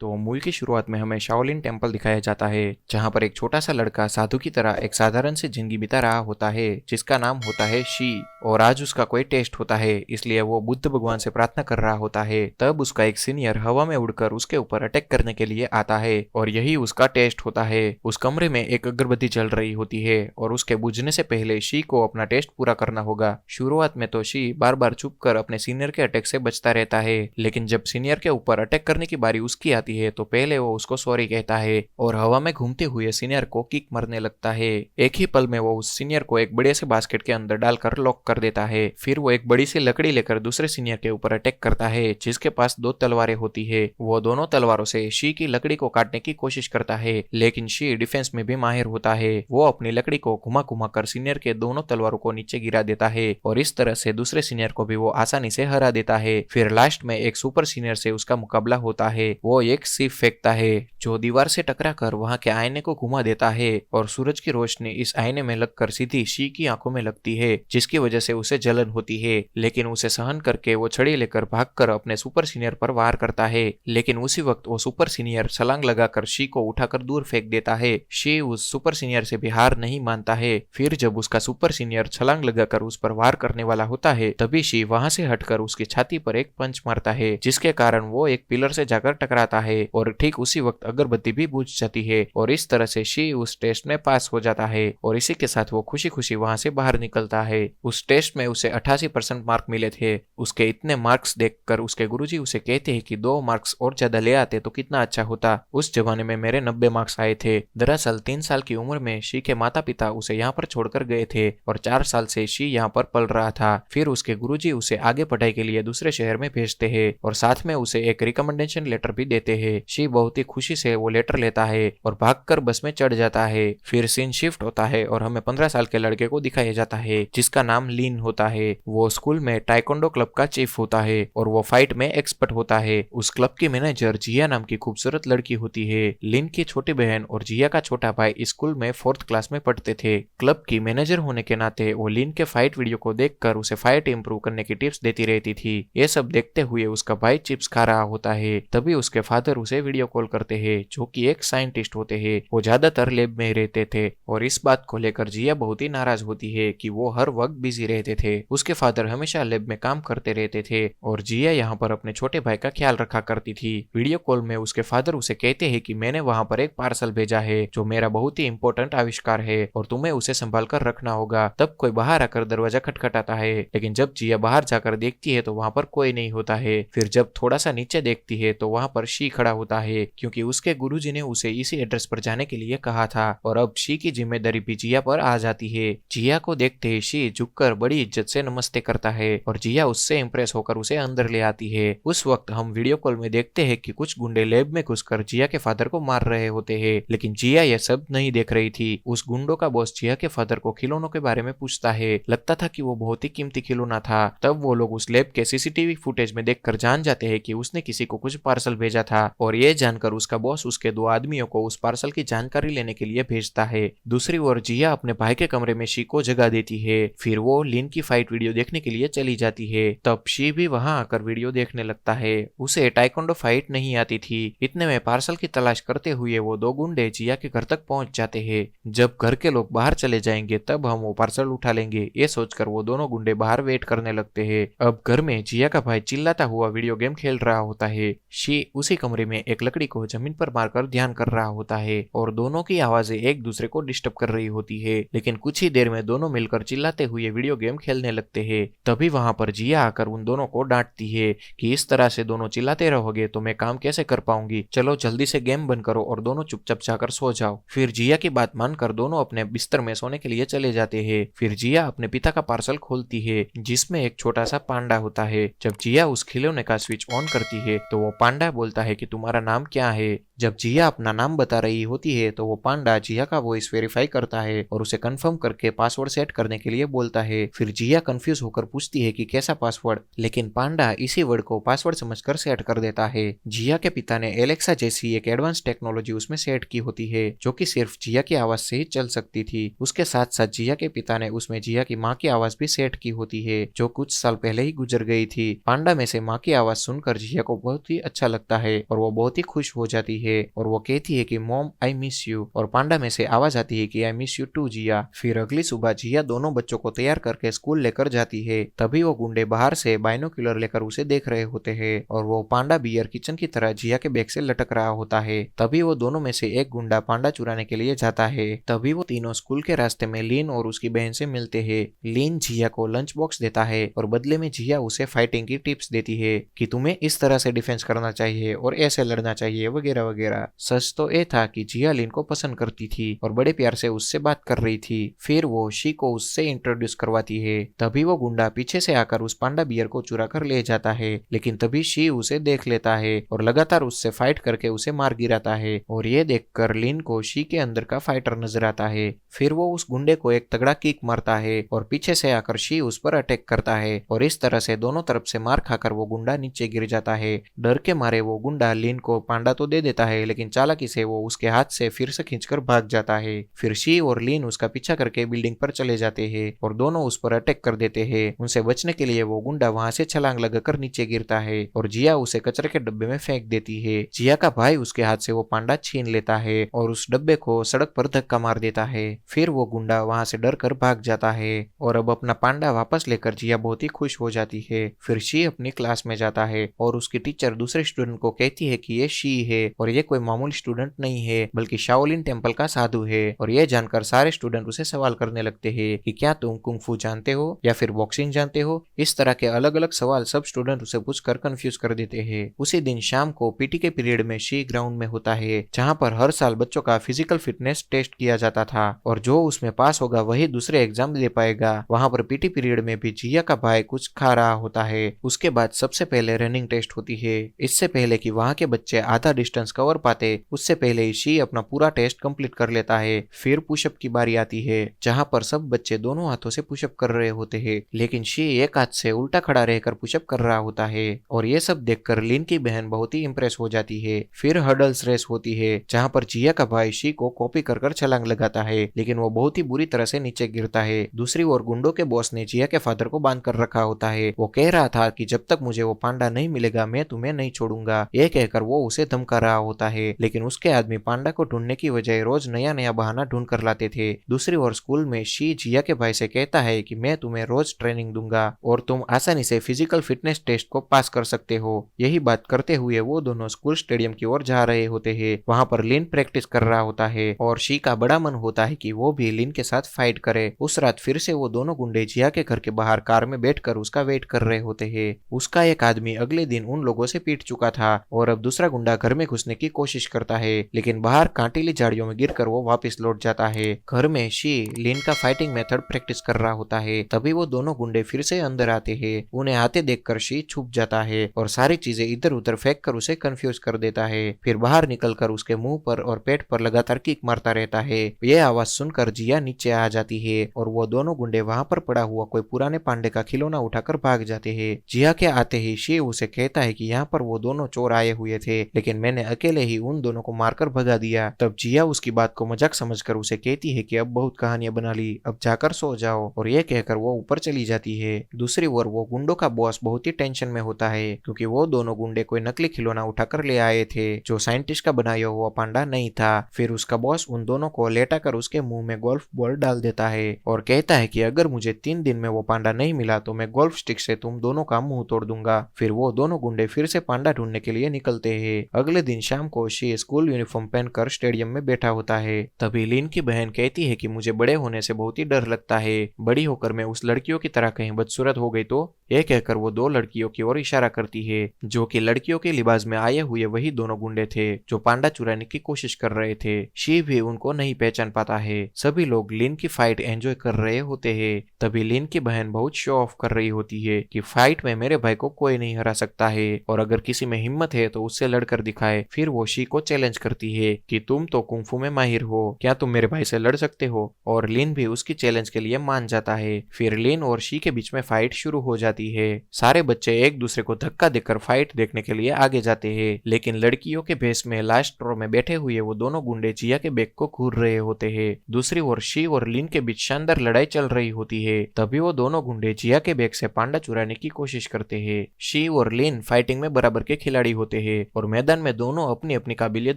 तो मूवी की शुरुआत में हमें शाओलिन टेम्पल दिखाया जाता है, जहां पर एक छोटा सा लड़का साधु की तरह एक साधारण सी जिंदगी बिता रहा होता है जिसका नाम होता है शी। और आज उसका कोई टेस्ट होता है, इसलिए वो बुद्ध भगवान से प्रार्थना कर रहा होता है। तब उसका एक सीनियर हवा में उड़कर उसके ऊपर अटैक करने के लिए आता है और यही उसका टेस्ट होता है। उस कमरे में एक अगरबत्ती जल रही होती है और उसके बुझने से पहले शी को अपना टेस्ट पूरा करना होगा। शुरुआत में तो शी बार बार चुप कर अपने सीनियर के अटैक से बचता रहता है, लेकिन जब सीनियर के ऊपर अटैक करने की बारी उसकी आती है तो पहले वो उसको सॉरी कहता है और हवा में घूमते हुए सीनियर को किक मारने लगता है। एक ही पल में वो उस सीनियर को एक बड़े से बास्केट के अंदर डालकर लॉक कर देता है। फिर वो एक बड़ी सी लकड़ी लेकर दूसरे सीनियर के ऊपर अटैक करता है जिसके पास 2 तलवारें होती है। वो दोनों तलवारों से शी की लकड़ी को काटने की कोशिश करता है, लेकिन शी डिफेंस में भी माहिर होता है। वो अपनी लकड़ी को घुमा घुमा कर सीनियर के दोनों तलवारों को नीचे गिरा देता है और इस तरह से दूसरे सीनियर को भी वो आसानी से हरा देता है। फिर लास्ट में एक सुपर सीनियर से उसका मुकाबला होता है। वो एक सिप फेंकता है जो दीवार से टकरा कर वहां के आईने को घुमा देता है और सूरज की रोशनी इस आईने में लगकर सीधी शी की आंखों में लगती है, जिसकी वजह से उसे जलन होती है। लेकिन उसे सहन करके वो छड़ी लेकर भागकर अपने सुपर सीनियर पर वार करता है, लेकिन उसी वक्त वो सुपर सीनियर छलांग लगाकर शी को उठाकर दूर फेंक देता है। शी उस सुपर सीनियर से भी हार नहीं मानता है। फिर जब उसका सुपर सीनियर छलांग लगाकर उस पर वार करने वाला होता है, तभी शी वहां से हटकर उसकी छाती पर एक पंच मारता है, जिसके कारण वो एक पिलर से जाकर टकराता है और ठीक उसी वक्त अगरबत्ती भी बुझ जाती है और इस तरह से शी उस टेस्ट में पास हो जाता है और इसी के साथ वो खुशी खुशी वहां से बाहर निकलता है। उस टेस्ट में उसे 88% मार्क मिले थे। उसके इतने मार्क्स देखकर उसके गुरुजी उसे कहते हैं कि 2 मार्क्स और ज्यादा ले आते तो कितना अच्छा होता। उस जमाने में मेरे 90 मार्क्स आए थे। दरअसल 3 साल की उम्र में शी के माता पिता उसे यहाँ पर छोड़कर गए थे और 4 साल से शी यहाँ पर पल रहा था। फिर उसके गुरुजी उसे आगे पढ़ाई के लिए दूसरे शहर में भेजते हैं और साथ में उसे एक रिकमेंडेशन लेटर भी देते हैं। शी बहुत ही खुशी से वो लेटर लेता है और भागकर बस में चढ़ जाता है। फिर सीन शिफ्ट होता है और हमें 15 साल के लड़के को दिखाया जाता है जिसका नाम लीन होता है। वो स्कूल में टाइकोंडो क्लब का चीफ होता है और वो फाइट में एक्सपर्ट होता है। उस क्लब की मैनेजर जिया नाम की खूबसूरत लड़की होती है। लीन की छोटी बहन और जिया का छोटा भाई स्कूल में 4th क्लास में पढ़ते थे। क्लब की मैनेजर होने के नाते वो लीन के फाइट वीडियो को देखकर उसे फाइट इंप्रूव करने की टिप्स देती रहती थी। ये सब देखते हुए उसका भाई चिप्स खा रहा होता है। तभी उसके फादर उसे वीडियो कॉल करते हैं, जो कि एक साइंटिस्ट होते हैं। वो ज्यादातर लैब में रहते थे और इस बात को लेकर जिया बहुत ही नाराज होती है कि वो हर वक्त बिजी रहते थे। उसके फादर हमेशा लैब में काम करते रहते थे और जिया यहाँ पर अपने छोटे भाई का ख्याल रखा करती थी। वीडियो कॉल में उसके फादर उसे कहते हैं कि मैंने वहाँ पर एक पार्सल भेजा है जो मेरा बहुत ही इंपॉर्टेंट आविष्कार है और तुम्हें उसे संभाल कर रखना होगा। तब कोई बाहर आकर दरवाजा खटखटाता है, लेकिन जब जिया बाहर जाकर देखती है तो वहाँ पर कोई नहीं होता है। फिर जब थोड़ा सा नीचे देखती है तो वहाँ पर शी खड़ा होता है, क्योंकि उसके गुरुजी ने उसे इसी एड्रेस पर जाने के लिए कहा था और अब शी की जिम्मेदारी भी जिया पर आ जाती है। जिया को देखते ही शी झुककर बड़ी इज्जत से नमस्ते करता है और जिया उससे इंप्रेस होकर उसे अंदर ले आती है। उस वक्त हम वीडियो कॉल में देखते हैं कि कुछ गुंडे लैब में घुसकर जिया के फादर को मार रहे होते हैं, लेकिन जिया यह सब नहीं देख रही थी। उस गुंडों का बॉस जिया के फादर को खिलौनों के बारे में पूछता है। लगता था कि वो बहुत ही कीमती खिलौना था। तब वो लोग उस लैब के सीसीटीवी फुटेज में देखकर जान जाते हैं कि उसने किसी को कुछ पार्सल भेजा था और ये जानकर उसका बॉस उसके 2 आदमियों को उस पार्सल की जानकारी लेने के लिए भेजता है। दूसरी ओर जिया अपने भाई के कमरे में शी को जगा देती है। फिर वो लीन की फाइट वीडियो देखने के लिए चली जाती है। तब शी भी वहां आकर वीडियो देखने लगता है। उसे टाइकोंडो फाइट नहीं आती थी। इतने में पार्सल की तलाश करते हुए वो 2 गुंडे जिया के घर तक पहुंच जाते हैं। जब घर के लोग बाहर चले जाएंगे तब हम वो पार्सल उठा लेंगे, ये सोचकर वो दोनों गुंडे बाहर वेट करने लगते हैं। अब घर में जिया का भाई चिल्लाता हुआ वीडियो गेम खेल रहा होता है। शी उसी कमरे में एक लकड़ी को जमीन पर मारकर ध्यान कर रहा होता है और दोनों की आवाजें एक दूसरे को डिस्टर्ब कर रही होती है, लेकिन कुछ ही देर में दोनों मिलकर चिल्लाते हुए वीडियो गेम खेलने लगते हैं। तभी वहां पर जिया आकर उन दोनों को डांटती है कि इस तरह से दोनों चिल्लाते रहोगे तो मैं काम कैसे कर पाऊंगी। चलो जल्दी से गेम बंद करो और दोनों चुपचाप जाकर सो जाओ। फिर जिया की बात मानकर दोनों अपने बिस्तर में सोने के लिए चले जाते हैं। फिर जिया अपने पिता का पार्सल खोलती है जिसमें एक छोटा सा पांडा होता है। जब जिया उस खिलौने का स्विच ऑन करती है तो वो पांडा बोलता है कि तुम्हारा नाम क्या है। जब जिया अपना नाम बता रही होती है तो वो पांडा जिया का वॉइस वेरीफाई करता है और उसे कंफर्म करके पासवर्ड सेट करने के लिए बोलता है। फिर जिया कंफ्यूज होकर पूछती है कि कैसा पासवर्ड, लेकिन पांडा इसी वर्ड को पासवर्ड समझकर सेट कर देता है। जिया के पिता ने एलेक्सा जैसी एक एडवांस टेक्नोलॉजी उसमें सेट की होती है जो कि सिर्फ जिया की आवाज से ही चल सकती थी। उसके साथ साथ जिया के पिता ने उसमें जिया की माँ की आवाज भी सेट की होती है जो कुछ साल पहले ही गुजर गई थी। पांडा में से माँ की आवाज सुनकर जिया को बहुत ही अच्छा लगता है और वो बहुत ही खुश हो जाती है और वो कहती है कि मॉम आई मिस यू, और पांडा में से आवाज आती है कि आई मिस यू टू जिया। फिर अगली सुबह जिया दोनों बच्चों को तैयार करके स्कूल लेकर जाती है। तभी वो गुंडे बाहर से बाइनोक्यूलर लेकर उसे देख रहे होते हैं और वो पांडा बियर किचन की तरह जिया के बैग से लटक रहा होता है। तभी वो दोनों में से एक गुंडा पांडा चुराने के लिए जाता है। तभी वो तीनों स्कूल के रास्ते में लीन और उसकी बहन से मिलते हैं। लीन जिया को लंच बॉक्स देता है और बदले में जिया उसे फाइटिंग की टिप्स देती है कि तुम्हें इस तरह से डिफेंस करना चाहिए और ऐसे लड़ना चाहिए वगैरह वगैरह। सच तो ये था कि जिया लीन को पसंद करती थी और बड़े प्यार से उससे बात कर रही थी। फिर वो शी को उससे इंट्रोड्यूस करवाती है। तभी वो गुंडा पीछे से आकर उस पांडा बियर को चुरा कर ले जाता है, लेकिन तभी शी उसे देख लेता है और लगातार उससे फाइट करके उसे मार गिराता है और ये देखकर लीन को शी के अंदर का फाइटर नजर आता है। फिर वो उस गुंडे को एक तगड़ा किक मारता है और पीछे से आकर शी उस पर अटैक करता है और इस तरह से दोनों तरफ से मार खाकर वो गुंडा नीचे गिर जाता है। डर के मारे वो गुंडा लीन को पांडा तो दे देता है, लेकिन चालाकी से वो उसके हाथ से फिर से खींचकर भाग जाता है। फिर शी और लीन उसका पीछा करके बिल्डिंग पर चले जाते हैं और दोनों उस पर अटैक कर देते हैं। उनसे बचने के लिए वो गुंडा वहां से छलांग लगाकर नीचे गिरता है और जिया उसे कचरे के डब्बे में फेंक देती है। जिया का भाई उसके हाथ से वो पांडा छीन लेता है और उस डब्बे को सड़क पर धक्का मार देता है। फिर वो गुंडा वहां से डर कर भाग जाता है और अब अपना पांडा वापस लेकर जिया बहुत ही खुश हो जाती है। फिर शी अपनी क्लास में जाता है और उसकी टीचर दूसरे स्टूडेंट को कहती है कि ये शी है और ये कोई मामूली स्टूडेंट नहीं है बल्कि शाओलिन टेम्पल का साधु है। और ये जानकर सारे स्टूडेंट उसे सवाल करने लगते हैं कि क्या तुम कुंग-फू जानते हो या फिर बॉक्सिंग जानते हो। इस तरह के अलग अलग सवाल सब स्टूडेंट उसे पूछकर कंफ्यूज कर देते हैं। उसी दिन शाम को पीटी के पीरियड में शी ग्राउंड में होता है जहाँ पर हर साल बच्चों का फिजिकल फिटनेस टेस्ट किया जाता था और जो उसमें पास होगा वही दूसरे एग्जाम दे पाएगा। वहाँ पर पीटी पीरियड में भी जिया का भाई कुछ खा रहा होता है। उसके बाद सबसे पहले रनिंग टेस्ट होती है। इससे पहले कि वहाँ के बच्चे आधा डिस्टेंस कवर पाते उससे पहले ही शी अपना पूरा टेस्ट कंप्लीट कर लेता है। फिर पुशअप की बारी आती है जहाँ पर सब बच्चे दोनों हाथों से पुशअप कर रहे होते हैं, लेकिन शी एक हाथ से उल्टा खड़ा रहकर पुशअप कर रहा होता है और ये सब देखकर लीन की बहन बहुत ही इंप्रेस हो जाती है। फिर हर्डल्स रेस होती है जहाँ पर जिया का भाई शी को कॉपी कर छलांग लगाता है, लेकिन वो बहुत ही बुरी तरह से नीचे गिरता है। दूसरी ओर गुंडों के बॉस ने जिया के फादर को बांध कर रखा होता है। वो कह रहा था कि जब तक मुझे वो पांडा नहीं मिलेगा मैं तुम्हें नहीं छोड़ूंगा। ये कहकर वो उसे धमका रहा होता है, लेकिन उसके आदमी पांडा को ढूंढने की बजाय रोज नया नया बहाना ढूंढ कर लाते थे। दूसरी ओर स्कूल में शी जिया के भाई से कहता है कि मैं तुम्हें रोज ट्रेनिंग दूंगा और तुम आसानी से फिजिकल फिटनेस टेस्ट को पास कर सकते हो। यही बात करते हुए वो दोनों स्कूल स्टेडियम की ओर जा रहे होते हैं। वहाँ पर लीन प्रैक्टिस कर रहा होता है और शी का बड़ा मन होता है कि वो भी लीन के साथ फाइट करे। उस रात फिर से वो दोनों गुंडे जिया के घर के बाहर कार में बैठकर उसका वेट कर रहे होते हैं। उसका एक आदमी अगले दिन उन लोगों से पीट चुका था और अब दूसरा गुंडा घर में घुसने की कोशिश करता है, लेकिन बाहर कांटीली झाड़ियों में गिरकर वो वापस लौट जाता है। घर में शी लीन का फाइटिंग मेथड प्रैक्टिस कर रहा होता है। तभी वो दोनों गुंडे फिर से अंदर आते हैं। उन्हें आते देखकर शी छुप जाता है और सारी चीजें इधर उधर फेंक कर उसे कंफ्यूज कर देता है। फिर बाहर निकलकर उसके मुंह पर और पेट पर लगातार किक मारता रहता है। यह आवाज सुनकर जिया नीचे आ जाती है और वो दोनों गुंडे वहां पर पड़ा हुआ कोई पुराने पांडे का खिलौना उठाकर भाग जाते हैं। जिया के आते ही शी उसे कहता है कि यहाँ पर वो दोनों चोर आए हुए थे, लेकिन मैंने अकेले ही उन दोनों को मारकर भगा दिया। तब जिया उसकी बात को मजाक समझकर उसे कहती है कि अब बहुत कहानियां बना ली, अब जाकर सो जाओ, और ये कहकर वो ऊपर चली जाती है। दूसरी ओर वो गुंडों का बॉस बहुत ही टेंशन में होता है क्योंकि वो दोनों गुंडे कोई नकली खिलौना उठाकर ले आए थे जो साइंटिस्ट का बनाया हुआ पांडा नहीं था। फिर उसका बॉस उन दोनों को लेटाकर उसके मुंह में गोल्फ बॉल डाल देता है और कहता है कि अगर मुझे 3 दिन में वो पांडा नहीं मिला तो मैं गोल्फ स्टिक से तुम दोनों का मुंह तोड़ दूंगा। फिर वो दोनों गुंडे फिर से पांडा ढूंढने के लिए निकलते हैं। अगले दिन शाम को शी स्कूल यूनिफॉर्म पहनकर स्टेडियम में बैठा होता है। तभी लीन की बहन कहती है कि मुझे बड़े होने से बहुत ही डर लगता है, बड़ी होकर मैं उस लड़कियों की तरह कहीं बदसूरत हो गई तो। यह कहकर वो 2 लड़कियों की ओर इशारा करती है जो कि लड़कियों के लिबास में आए हुए वही दोनों गुंडे थे जो पांडा चुराने की कोशिश कर रहे थे। शी भी उनको नहीं पहचान पाता है। सभी लोग लीन की फाइट एंजॉय कर रहे होते हैं। तभी लीन की बहन बहुत शो ऑफ कर रही होती है कि फाइट में मेरे भाई को कोई नहीं हरा सकता है और अगर किसी में हिम्मत है तो उससे लड़कर दिखाए। फिर वो शी को चैलेंज करती है कि तुम तो कुंफू में माहिर हो, क्या तुम मेरे भाई से लड़ सकते हो। और लिन भी उसकी चैलेंज के लिए मान जाता है। फिर लिन और शी के बीच में फाइट शुरू हो जाती है। सारे बच्चे एक दूसरे को धक्का देकर फाइट देखने के लिए आगे जाते हैं, लेकिन लड़कियों के भेष में लास्ट रो में बैठे हुए वो दोनों गुंडे जिया के बैग को घूर रहे होते हैं। दूसरी ओर शी और लिन के बीच शानदार लड़ाई चल रही होती है। तभी वो दोनों गुंडे जिया के बैग से पांडा चुराने की कोशिश करते हैं। शी और लिन फाइटिंग में बराबर के खिलाड़ी होते हैं और मैदान में दोनों अपनी अपनी काबिलियत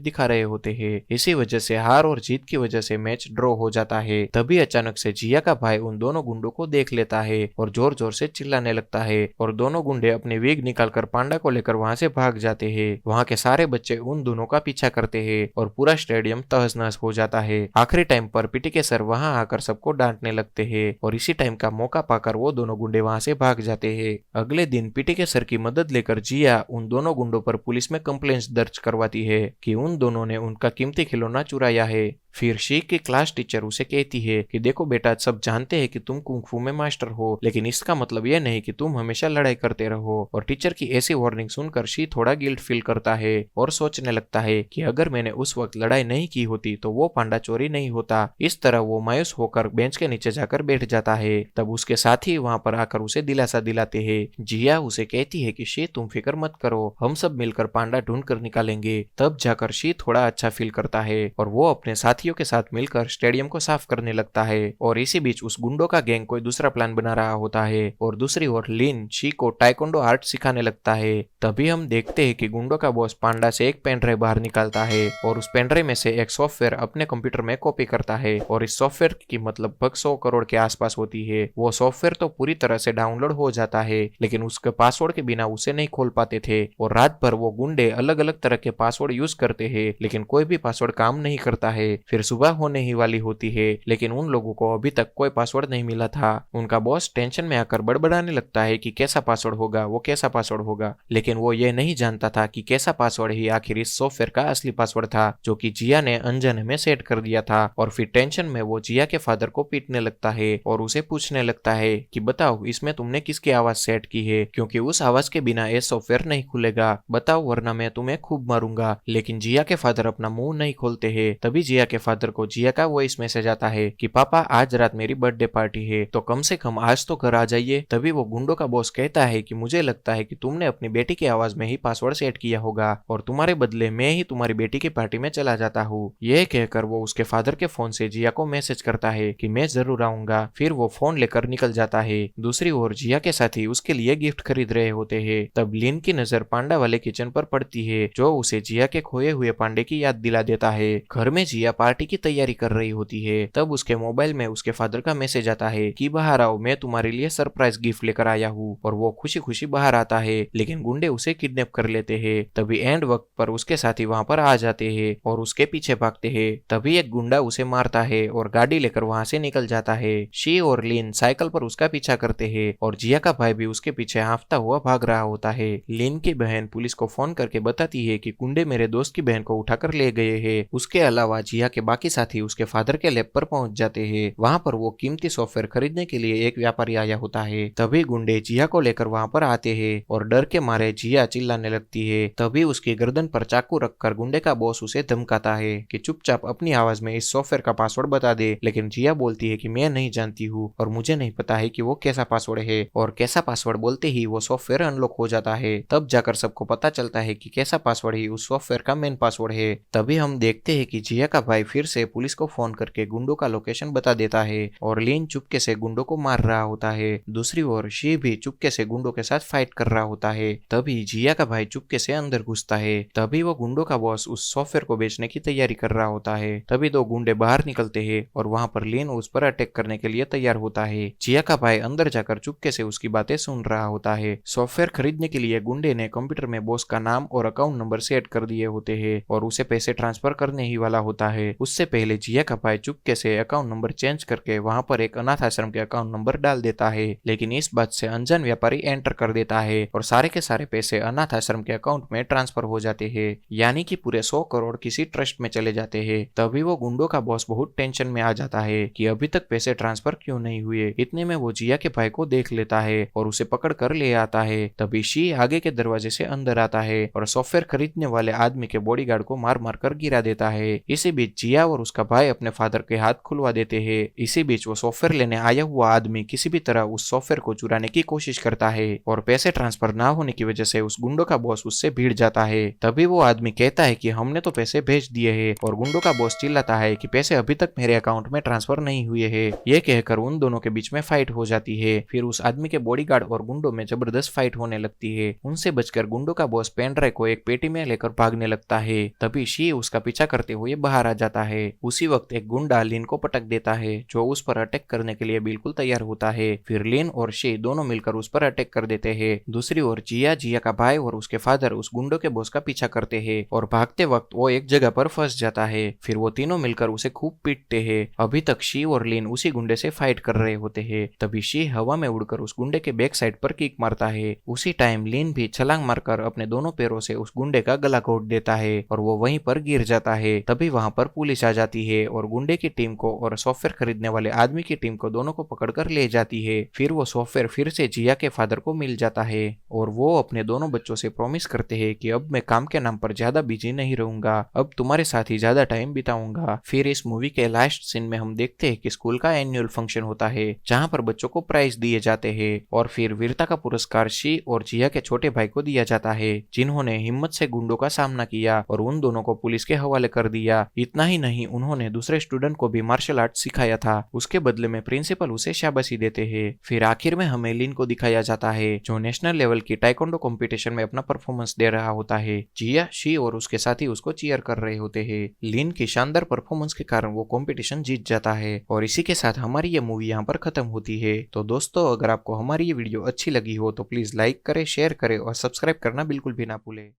दिखा रहे होते हैं। इसी वजह से हार और जीत की वजह से मैच ड्रॉ हो जाता है। तभी अचानक से जिया का भाई उन दोनों गुंडों को देख लेता है और जोर जोर से चिल्लाने लगता है और दोनों गुंडे अपने विग निकालकर पांडा को लेकर वहां से भाग जाते हैं। वहां के सारे बच्चे उन दोनों का पीछा करते हैं और पूरा स्टेडियम तहस नहस हो जाता है। आखिरी टाइम पर पीटी के सर वहां आकर सबको डांटने लगते हैं और इसी टाइम का मौका पाकर वो दोनों गुंडे वहां से भाग जाते हैं। अगले दिन पीटी के सर की मदद लेकर जिया उन दोनों गुंडों पर पुलिस में कंप्लेंट दर्ज करवाती है कि उन दोनों ने उनका कीमती खिलौना चुराया है। फिर शी की क्लास टीचर उसे कहती है कि देखो बेटा, सब जानते हैं कि तुम कुंफू में मास्टर हो, लेकिन इसका मतलब यह नहीं कि तुम हमेशा लड़ाई करते रहो। और टीचर की ऐसी वार्निंग सुनकर शी थोड़ा गिल्ट फील करता है और सोचने लगता है कि अगर मैंने उस वक्त लड़ाई नहीं की होती तो वो पांडा चोरी नहीं होता। इस तरह वो मायूस होकर बेंच के नीचे जाकर बैठ जाता है। तब उसके साथी वहां पर आकर उसे दिलासा दिलाते हैं। जिया उसे कहती है कि शी तुम फिक्र मत करो, हम सब मिलकर पांडा ढूंढ कर निकालेंगे। तब जाकर शी थोड़ा अच्छा फील करता है और वो अपने साथियों के साथ मिलकर स्टेडियम को साफ करने लगता है। और इसी बीच उस गुंडों का गैंग कोई दूसरा प्लान बना रहा होता है और दूसरी ओर लिन शी को टाइकोंडो आर्ट सिखाने लगता है। तभी हम देखते हैं कि गुंडों का बॉस पांडा से एक पेन ड्राइव बाहर निकालता है और उस पेन ड्राइव में से एक सॉफ्टवेयर अपने कंप्यूटर में कॉपी करता है और इस सॉफ्टवेयर की कीमत लगभग 100 करोड़ के आसपास होती है। वो सॉफ्टवेयर तो पूरी तरह से डाउनलोड हो जाता है, लेकिन उसके पासवर्ड के बिना उसे नहीं खोल पाते थे। और रात भर वो गुंडे अलग अलग तरह के पासवर्ड यूज करते हैं, लेकिन कोई भी पासवर्ड काम नहीं करता है। फिर सुबह होने ही वाली होती है, लेकिन उन लोगों को अभी तक कोई पासवर्ड नहीं मिला था। उनका बॉस टेंशन में आकर बड़बड़ाने लगता है कि कैसा पासवर्ड होगा, वो कैसा पासवर्ड होगा, लेकिन वो ये नहीं जानता था कि कैसा पासवर्ड ही आखिर इस सॉफ्टवेयर का असली पासवर्ड था, जो कि जिया ने अनजाने में सेट कर दिया था। और फिर टेंशन में वो जिया के फादर को पीटने लगता है और उसे पूछने लगता है कि बताओ इसमें तुमने किसकी आवाज सेट की है, क्योंकि उस आवाज के बिना ये सॉफ्टवेयर नहीं खुलेगा, बताओ वरना मैं तुम्हें खूब मारूंगा। लेकिन जिया के फादर अपना मुंह नहीं खोलते हैं। तभी जिया के फादर को जिया का वॉइस मैसेज आता है कि पापा आज रात मेरी बर्थडे पार्टी है, तो कम से कम आज तो घर आ जाइए। तभी वो गुंडों का बॉस कहता है कि मुझे लगता है कि तुमने अपनी बेटी की आवाज में ही पासवर्ड सेट किया होगा और तुम्हारे बदले मैं ही तुम्हारी बेटी की पार्टी में चला जाता हूँ। यह कहकर वो उसके फादर के फोन से जिया को मैसेज करता है कि मैं जरूर आऊंगा। फिर वो फोन लेकर निकल जाता है। दूसरी ओर जिया के साथी उसके लिए गिफ्ट खरीद रहे होते हैं। तब लिन की नजर पांडा वाले किचन पर पड़ती है, जो उसे जिया के खोए हुए पांडे की याद दिला देता है। घर में जिया पार्टी की तैयारी कर रही होती है। तब उसके मोबाइल में उसके फादर का मैसेज आता है कि बाहर आओ, मैं तुम्हारे लिए सरप्राइज गिफ्ट लेकर आया हूँ। और वो खुशी खुशी बाहर आता है, लेकिन गुंडे उसे किडनैप कर लेते हैं। तभी एंड वक्त पर उसके साथी वहां पर आ जाते हैं और उसके पीछे भागते हैं। तभी एक गुंडा उसे मारता है और गाड़ी लेकर वहां से निकल जाता है। शी और लिन साइकिल पर उसका पीछा करते हैं और जिया का भाई भी उसके पीछे हांफता हुआ भाग रहा होता है। लिन की बहन पुलिस को फोन करके बताती है कि गुंडे मेरे दोस्त की बहन को उठाकर ले गए हैं। उसके अलावा जिया के बाकी साथी उसके फादर के लैब पर पहुंच जाते हैं। वहां पर वो कीमती सॉफ्टवेयर खरीदने के लिए एक व्यापारी आया होता है। तभी गुंडे जिया को लेकर वहां पर आते हैं और डर के मारे जिया चिल्लाने लगती है। तभी उसकी गर्दन पर चाकू रखकर गुंडे का बॉस उसे धमकाता है कि चुपचाप अपनी आवाज में इस सॉफ्टवेयर का पासवर्ड बता दे। लेकिन जिया बोलती है कि मैं नहीं जानती हूँ और मुझे नहीं पता है कि वो कैसा पासवर्ड है। और कैसा पासवर्ड बोलते ही वो सॉफ्टवेयर अनलॉक हो जाता है। तब जाकर सबको पता चलता है कि कैसा पासवर्ड ही उस सॉफ्टवेयर का मेन पासवर्ड है। तभी हम देखते हैं कि जिया का भाई फिर से पुलिस को फोन करके गुंडों का लोकेशन बता देता है और लिन चुपके से गुंडों को मार रहा होता है। दूसरी ओर शी भी चुपके से गुंडों के साथ फाइट कर रहा होता है। तभी जिया का भाई चुपके से अंदर घुसता है। तभी वो गुंडों का बॉस उस सॉफ्टवेयर को बेचने की तैयारी कर रहा होता है। तभी दो गुंडे बाहर निकलते हैं और वहां पर लिन उस पर अटैक करने के लिए तैयार होता है। जिया का भाई अंदर जाकर चुपके से उसकी बातें सुन रहा होता है। सॉफ्टवेयर खरीदने के लिए गुंडे ने कंप्यूटर में बॉस का नाम और अकाउंट नंबर सेट कर दिए होते हैं और उसे पैसे ट्रांसफर करने ही वाला होता है। उससे पहले जिया का भाई चुपके से अकाउंट नंबर चेंज करके वहां पर एक अनाथ आश्रम के अकाउंट नंबर डाल देता है, लेकिन इस बात से अनजान व्यापारी एंटर कर देता है और सारे के सारे पैसे अनाथ आश्रम के अकाउंट में ट्रांसफर हो जाते हैं, यानी कि पूरे 100 करोड़ किसी ट्रस्ट में चले जाते हैं। तभी वो गुंडों का बॉस बहुत टेंशन में आ जाता है कि अभी तक पैसे ट्रांसफर क्यों नहीं हुए। इतने में वो जिया के भाई को देख लेता है और उसे पकड़ कर ले आता है। तभी शी आगे के दरवाजे से अंदर आता है और सॉफ्टवेयर खरीदने वाले आदमी के बॉडीगार्ड को मार मार कर गिरा देता है। इसी बीच जिया और उसका भाई अपने फादर के हाथ खुलवा देते हैं। इसी बीच वो सॉफ्टवेयर लेने आया हुआ आदमी किसी भी तरह उस सॉफ्टवेयर को चुराने की कोशिश करता है और पैसे ट्रांसफर ना होने की वजह से उस गुंडों का बॉस उससे भिड़ जाता है। तभी वो आदमी कहता है कि हमने तो पैसे भेज दिए हैं और गुंडों का बॉस चिल्लाता है कि पैसे अभी तक मेरे अकाउंट में ट्रांसफर नहीं हुए हैं। ये कहकर उन दोनों के बीच में फाइट हो जाती है। फिर उस आदमी के बॉडीगार्ड और गुंडों में जबरदस्त फाइट होने लगती है। उनसे बचकर गुंडों का बॉस पेनड्राइव को एक पेटी में लेकर भागने लगता है। तभी शी उसका पीछा करते हुए बाहर आ जाता है। उसी वक्त एक गुंडा लिन को पटक देता है जो उस पर अटैक करने के लिए बिल्कुल तैयार होता है। फिर लिन और शी दोनों मिलकर उस पर अटैक कर देते हैं। दूसरी ओर जिया का भाई और उसके फादर उस गुंडों के बॉस का पीछा करते हैं और भागते वक्त वो एक जगह पर फंस जाता है। फिर वो तीनों मिलकर उसे खूब पीटते हैं। अभी तक शी और लिन उसी गुंडे से फाइट कर रहे होते हैं। तभी शी हवा में उड़कर उस गुंडे के बैक साइड पर किक मारता है। उसी टाइम लिन भी छलांग मारकर अपने दोनों पैरों से उस गुंडे का गला घोट देता है और वो वहीं पर गिर जाता है। तभी वहां पर पुलिस आ जाती है और गुंडे की टीम को और सॉफ्टवेयर खरीदने वाले आदमी की टीम को दोनों को पकड़कर ले जाती है। फिर वो सॉफ्टवेयर फिर से जिया के फादर को मिल जाता है और वो अपने दोनों बच्चों से प्रॉमिस करते हैं कि अब मैं काम के नाम पर ज्यादा बिजी नहीं रहूंगा, अब तुम्हारे साथ ही ज्यादा टाइम बिताऊंगा। फिर इस मूवी के लास्ट सीन में हम देखते हैं कि स्कूल का एनुअल फंक्शन होता है जहां पर बच्चों को प्राइज दिए जाते हैं और फिर वीरता का पुरस्कार शी और जिया के छोटे भाई को दिया जाता है जिन्होंने हिम्मत से गुंडों का सामना किया और उन दोनों को पुलिस के हवाले कर दिया। इतना ही नहीं, उन्होंने दूसरे स्टूडेंट को भी मार्शल आर्ट सिखाया था। उसके बदले में प्रिंसिपल उसे शाबाशी देते हैं। फिर आखिर में हमें लिन को दिखाया जाता है जो नेशनल लेवल की टाइकोंडो कंपटीशन में अपना परफॉर्मेंस दे रहा होता है। जिया, शी और उसके साथी उसको चीयर कर रहे होते हैं। लिन की शानदार परफॉर्मेंस के कारण वो कंपटीशन जीत जाता है और इसी के साथ हमारी ये मूवी यहाँ पर खत्म होती है। तो दोस्तों, अगर आपको हमारी ये वीडियो अच्छी लगी हो तो प्लीज लाइक करें, शेयर करें और सब्सक्राइब करना बिल्कुल भी ना भूलें।